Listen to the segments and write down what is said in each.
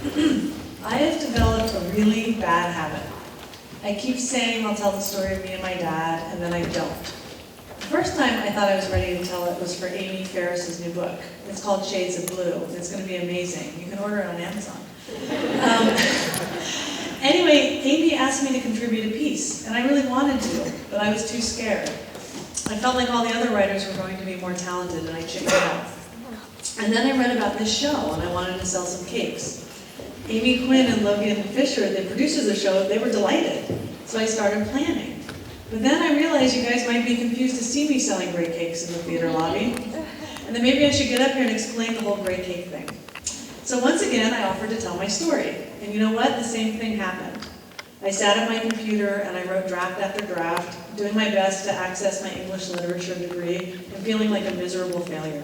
I have developed a really bad habit. I keep saying I'll tell the story of me and my dad, and then I don't. The first time I thought I was ready to tell it was for Amy Ferris's new book. It's called Shades of Blue. It's going to be amazing. You can order it on Amazon. Anyway, Amy asked me to contribute a piece, and I really wanted to, but I was too scared. I felt like all the other writers were going to be more talented, and I chickened out. And then I read about this show, and I wanted to sell some cakes. Amy, Quinn, and Logan Fisher, the producers of the show, they were delighted. So I started planning. But then I realized you guys might be confused to see me selling gray cakes in the theater lobby. And then maybe I should get up here and explain the whole gray cake thing. So once again, I offered to tell my story. And you know what? The same thing happened. I sat at my computer and I wrote draft after draft, doing my best to access my English literature degree and feeling like a miserable failure.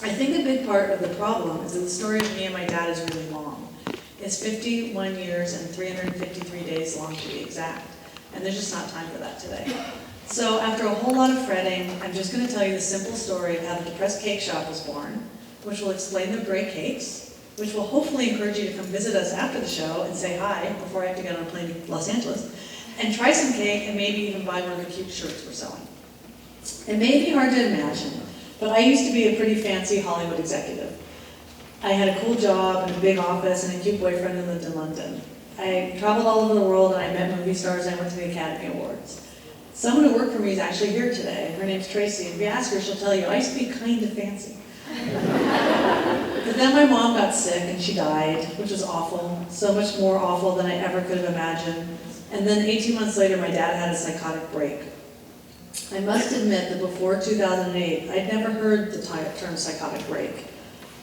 I think a big part of the problem is that the story of me and my dad is really long. It's 51 years and 353 days long to be exact. And there's just not time for that today. So after a whole lot of fretting, I'm just going to tell you the simple story of how the Depressed Cake Shop was born, which will explain the gray cakes, which will hopefully encourage you to come visit us after the show and say hi before I have to get on a plane to Los Angeles, and try some cake and maybe even buy one of the cute shirts we're selling. It may be hard to imagine, but I used to be a pretty fancy Hollywood executive. I had a cool job and a big office and a cute boyfriend who lived in London. I traveled all over the world and I met movie stars and I went to the Academy Awards. Someone who worked for me is actually here today. Her name's Tracy, and if you ask her, she'll tell you, I used to be kind of fancy. But then my mom got sick and she died, which was awful, so much more awful than I ever could have imagined. And then 18 months later, my dad had a psychotic break. I must admit that before 2008, I'd never heard the term psychotic break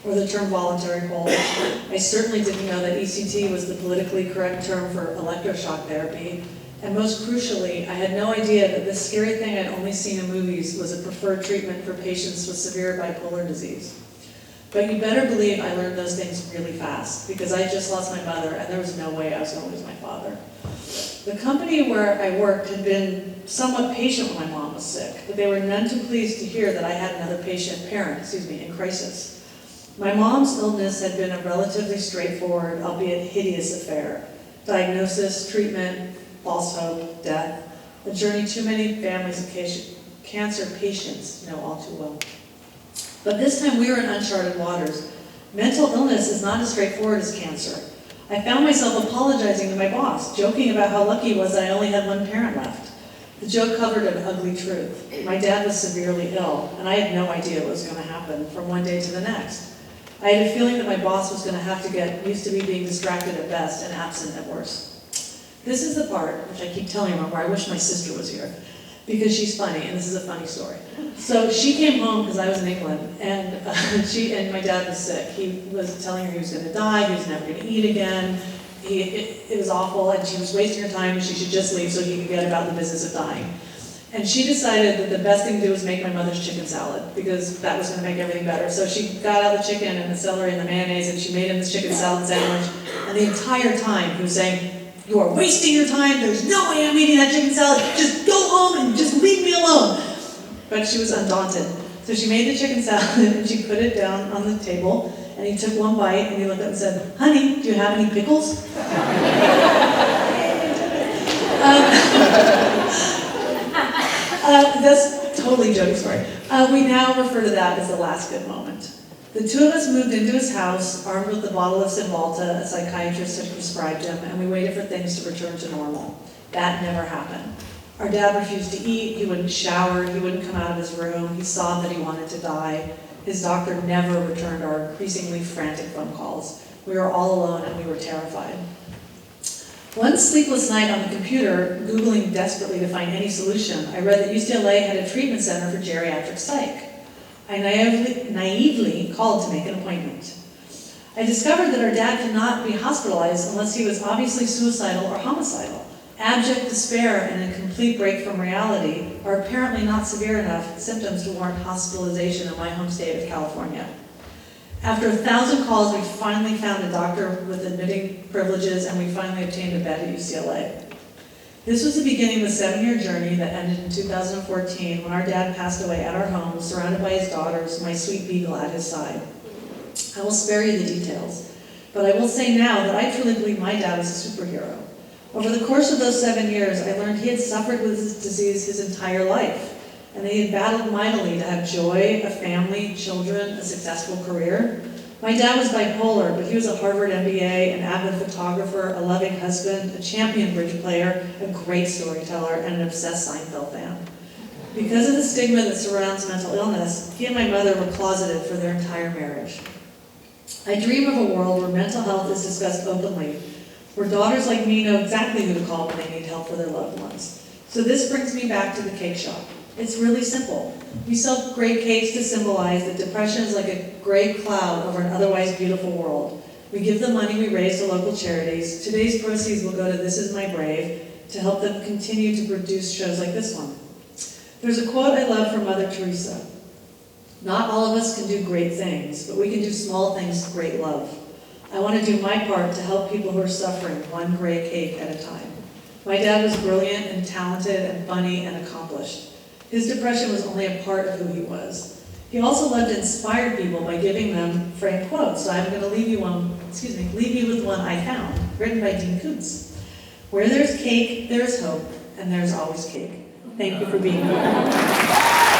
or the term voluntary hold. I certainly didn't know that ECT was the politically correct term for electroshock therapy. And most crucially, I had no idea that this scary thing I'd only seen in movies was a preferred treatment for patients with severe bipolar disease. But you better believe I learned those things really fast, because I just lost my mother and there was no way I was going to lose my father. The company where I worked had been somewhat patient when my mom was sick, but they were none too pleased to hear that I had another parent in crisis. My mom's illness had been a relatively straightforward, albeit hideous affair. Diagnosis, treatment, false hope, death, a journey too many families of cancer patients know all too well. But this time we were in uncharted waters. Mental illness is not as straightforward as cancer. I found myself apologizing to my boss, joking about how lucky it was that I only had one parent left. The joke covered an ugly truth. My dad was severely ill, and I had no idea what was going to happen from one day to the next. I had a feeling that my boss was going to have to get used to me being distracted at best and absent at worst. This is the part, which I keep telling her, where I wish my sister was here, because she's funny, and this is a funny story. So she came home because I was in England, and my dad was sick. He was telling her he was going to die, he was never going to eat again. It was awful, and she was wasting her time, and she should just leave so he could get about the business of dying. And she decided that the best thing to do was make my mother's chicken salad, because that was going to make everything better. So she got out the chicken and the celery and the mayonnaise, and she made him this chicken salad sandwich. And the entire time he was saying, "You are wasting your time, there's no way I'm eating that chicken salad, just go home and just leave me alone." But she was undaunted. So she made the chicken salad and she put it down on the table, and he took one bite and he looked up and said, "Honey, do you have any pickles?" That's totally a joke story. We now refer to that as the last good moment. The two of us moved into his house, armed with the bottle of Cymbalta a psychiatrist had prescribed him, and we waited for things to return to normal. That never happened. Our dad refused to eat, he wouldn't shower, he wouldn't come out of his room, he sobbed that he wanted to die. His doctor never returned our increasingly frantic phone calls. We were all alone and we were terrified. One sleepless night on the computer, Googling desperately to find any solution, I read that UCLA had a treatment center for geriatric psych. I naively called to make an appointment. I discovered that our dad could not be hospitalized unless he was obviously suicidal or homicidal. Abject despair and a complete break from reality are apparently not severe enough symptoms to warrant hospitalization in my home state of California. After 1,000 calls, we finally found a doctor with admitting privileges, and we finally obtained a bed at UCLA. This was the beginning of a 7-year journey that ended in 2014 when our dad passed away at our home, surrounded by his daughters, my sweet beagle at his side. I will spare you the details. But I will say now that I truly believe my dad was a superhero. Over the course of those 7 years, I learned he had suffered with this disease his entire life, and he had battled mightily to have joy, a family, children, a successful career. My dad was bipolar, but he was a Harvard MBA, an avid photographer, a loving husband, a champion bridge player, a great storyteller, and an obsessed Seinfeld fan. Because of the stigma that surrounds mental illness, he and my mother were closeted for their entire marriage. I dream of a world where mental health is discussed openly, where daughters like me know exactly who to call when they need help for their loved ones. So this brings me back to the cake shop. It's really simple. We sell great cakes to symbolize that depression is like a gray cloud over an otherwise beautiful world. We give the money we raise to local charities. Today's proceeds will go to This Is My Brave to help them continue to produce shows like this one. There's a quote I love from Mother Teresa. Not all of us can do great things, but we can do small things with great love. I want to do my part to help people who are suffering one gray cake at a time. My dad was brilliant and talented and funny and accomplished. His depression was only a part of who he was. He also loved to inspire people by giving them framed quotes. So I'm going to leave you with one I found, written by Dean Koontz. Where there's cake, there's hope, and there's always cake. Thank you for being here.